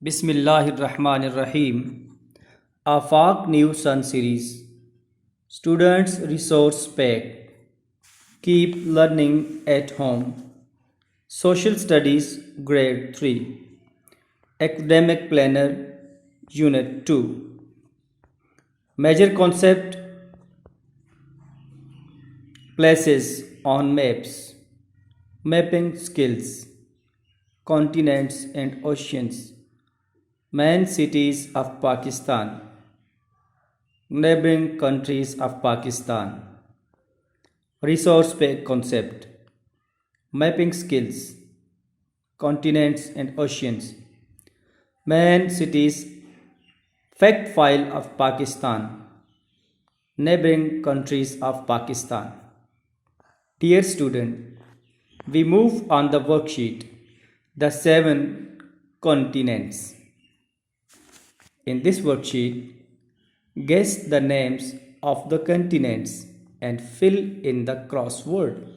Bismillahirrahmanirrahim. Afaq New Sun Series. Students Resource Pack. Keep learning at home. Social Studies Grade 3. Academic Planner Unit 2. Major concept: places on maps. Mapping skills. Continents and oceans. Main cities of Pakistan. Neighboring countries of Pakistan. Resource pack concept. Mapping skills. Continents and oceans. Main cities. Fact file of Pakistan. Neighboring countries of Pakistan. Dear student, we move on the worksheet. The 7 continents. In this worksheet, guess the names of the continents and fill in the crossword.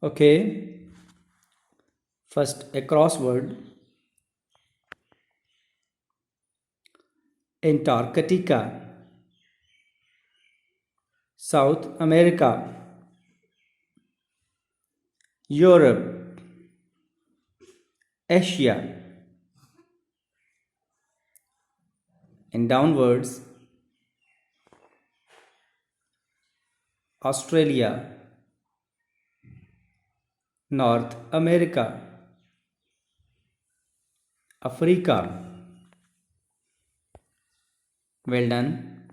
Okay, first a crossword. Antarctica, South America, Europe, Asia, and downwards Australia, North America, Africa. Well done.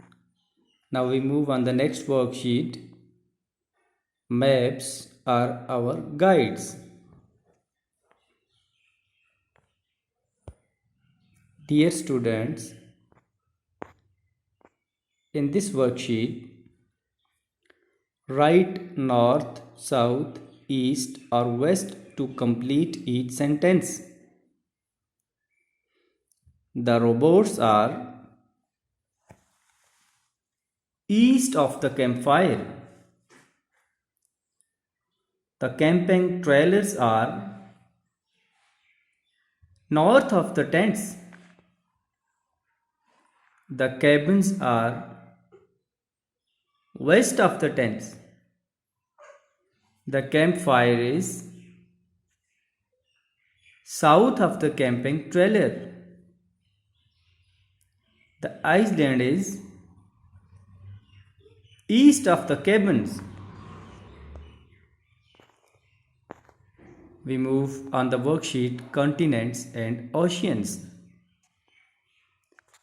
Now we move on the next worksheet. Maps are our guides. Dear students, in this worksheet, write north, south, east, or west to complete each sentence. The robots are east of the campfire. The camping trailers are north of the tents. The cabins are west of the tents. The campfire is south of the camping trailer. The island is east of the cabins. We move on the worksheet continents and oceans.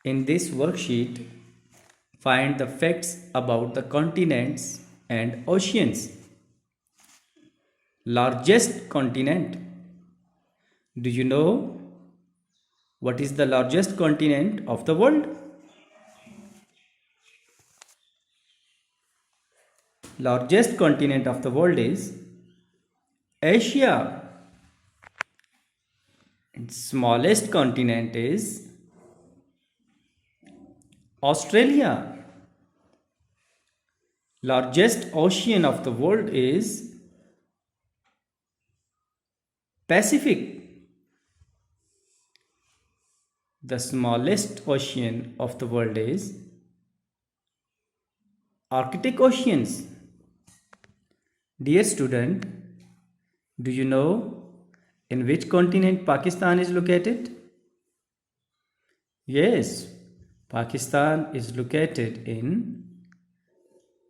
In this worksheet, find the facts about the continents and oceans. Largest continent. Do you know what is the largest continent of the world? Largest continent of the world is Asia. And smallest continent is Australia. Largest ocean of the world is Pacific. The smallest ocean of the world is Arctic Oceans. Dear student, do you know in which continent Pakistan is located? Yes, Pakistan is located in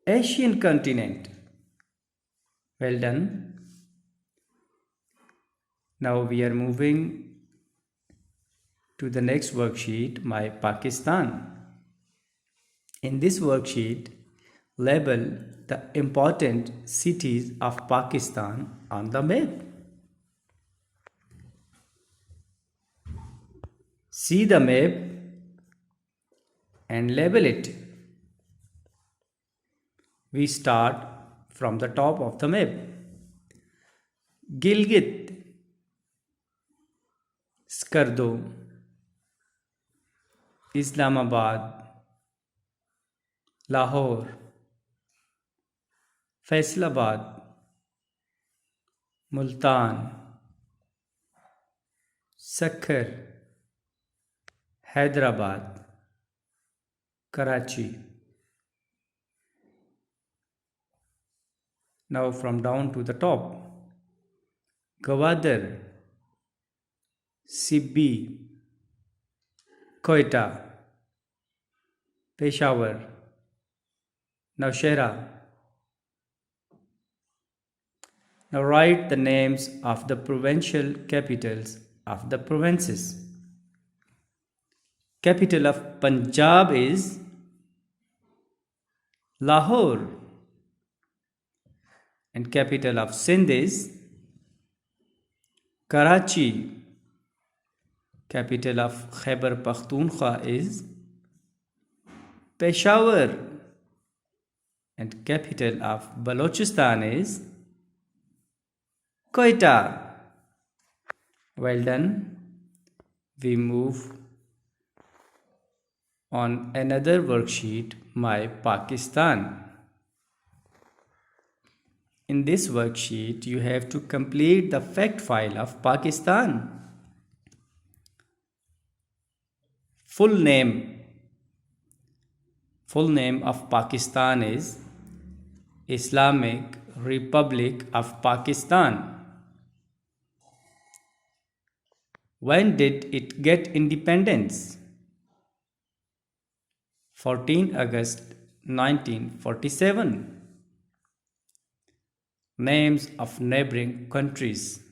Asian continent. Well done. Now we are moving to the next worksheet, My Pakistan. In this worksheet, label the important cities of Pakistan on the map. See the map and label it. We start from the top of the map. Gilgit, Skardu, Islamabad, Lahore, Faisalabad, Multan, Sukkur, Hyderabad, Karachi. Now from down to the top: Gwadar, Sibbi, Quetta, Peshawar, Nowshera. Now write the names of the provincial capitals of the provinces. Capital of Punjab is Lahore, and capital of Sindh is Karachi. Capital of Khyber Pakhtunkhwa is Peshawar, and capital of Balochistan is Quetta. Well done. We move on another worksheet, My Pakistan. In this worksheet, you have to complete the fact file of Pakistan. Full name of Pakistan is Islamic Republic of Pakistan. When did it get independence? 14 August 1947. Names of neighboring countries.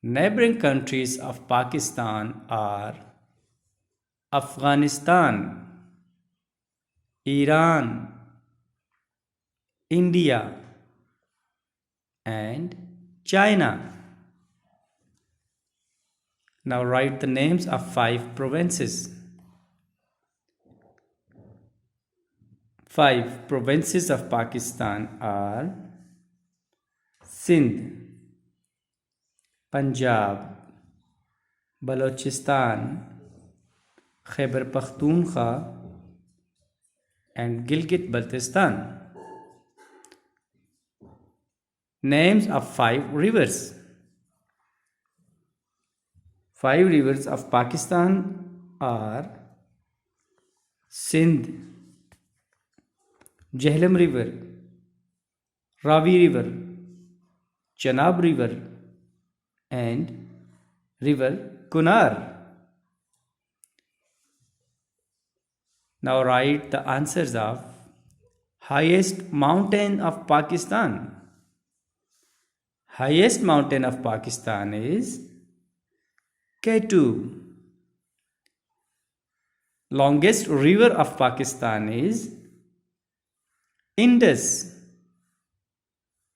Neighboring countries of Pakistan are Afghanistan, Iran, India, and China. Now write the names of 5 provinces. 5 provinces of Pakistan are Sindh, Punjab, Balochistan, Khyber Pakhtunkhwa, and Gilgit-Baltistan. Names of 5 rivers. 5 rivers of Pakistan are Sindh, Jhelum River, Ravi River, Chenab River, and River Kunar. Now write the answers of highest mountain of Pakistan. Highest mountain of Pakistan is K2. Longest river of Pakistan is Indus.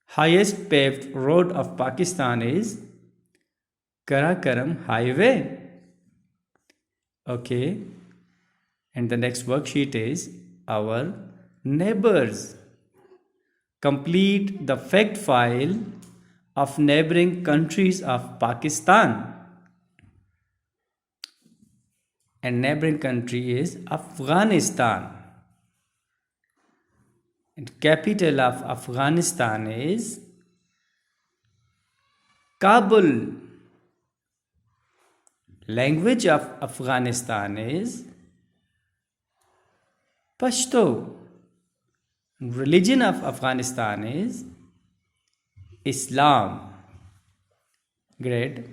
Highest paved road of Pakistan is Karakoram Highway. Okay. And the next worksheet is our neighbors. Complete the fact file of neighboring countries of Pakistan. And neighboring country is Afghanistan. And capital of Afghanistan is Kabul. Language of Afghanistan is Pashto. Religion of Afghanistan is Islam. Great.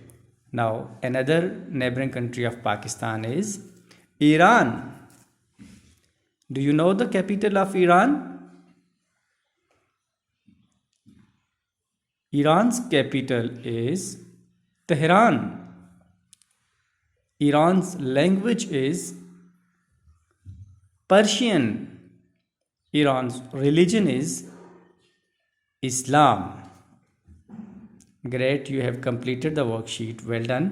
Now another neighboring country of Pakistan is Iran. Do you know the capital of Iran? Iran's capital is Tehran. Iran's language is Persian. Iran's religion is Islam. Great, you have completed the worksheet. Well done.